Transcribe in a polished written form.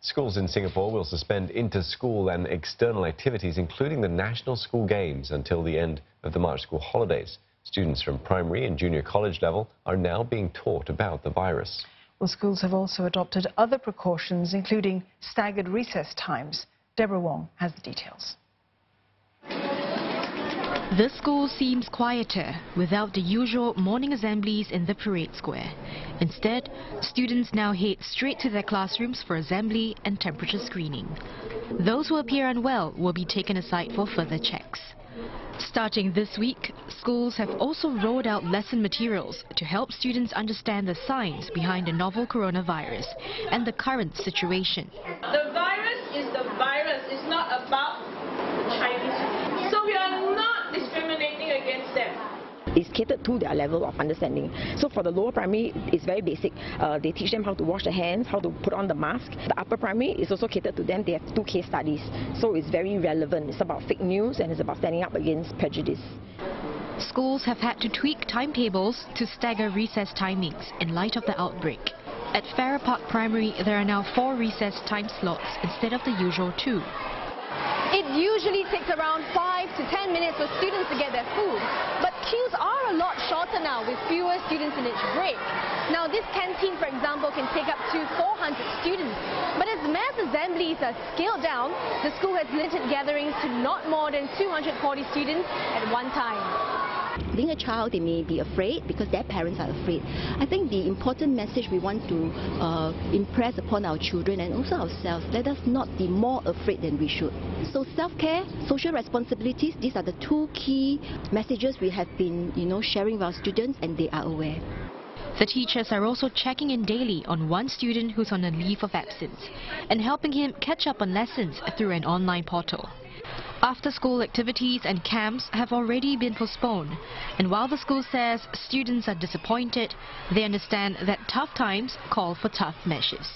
Schools in Singapore will suspend inter-school and external activities, including the National School Games, until the end of the March school holidays. Students from primary and junior college level are now being taught about the virus. Well, schools have also adopted other precautions, including staggered recess times. Deborah Wong has the details. The school seems quieter without the usual morning assemblies in the parade square. Instead, students now head straight to their classrooms for assembly and temperature screening. Those who appear unwell will be taken aside for further checks. Starting this week, schools have also rolled out lesson materials to help students understand the science behind the novel coronavirus and the current situation. The virus is the virus. It's not about Chinese. So we are not discriminating against them. It's catered to their level of understanding. So for the lower primary, it's very basic. They teach them how to wash their hands, how to put on the mask. The upper primary is also catered to them. They have 2 case studies. So it's very relevant. It's about fake news and it's about standing up against prejudice. Schools have had to tweak timetables to stagger recess timings in light of the outbreak. At Farrer Park Primary, there are now 4 recess time slots instead of the usual 2. It usually takes around 5 to 10 minutes for students to get their food, but queues are a lot shorter now with fewer students in each break. Now this canteen, for example, can take up to 400 students, but as mass assemblies are scaled down, the school has limited gatherings to not more than 240 students at one time. Being a child, they may be afraid because their parents are afraid. I think the important message we want to impress upon our children and also ourselves, let us not be more afraid than we should. So self-care, social responsibilities, these are the 2 key messages we have been, sharing with our students, and they are aware. The teachers are also checking in daily on one student who's on a leave of absence and helping him catch up on lessons through an online portal. After-school activities and camps have already been postponed, and while the school says students are disappointed, they understand that tough times call for tough measures.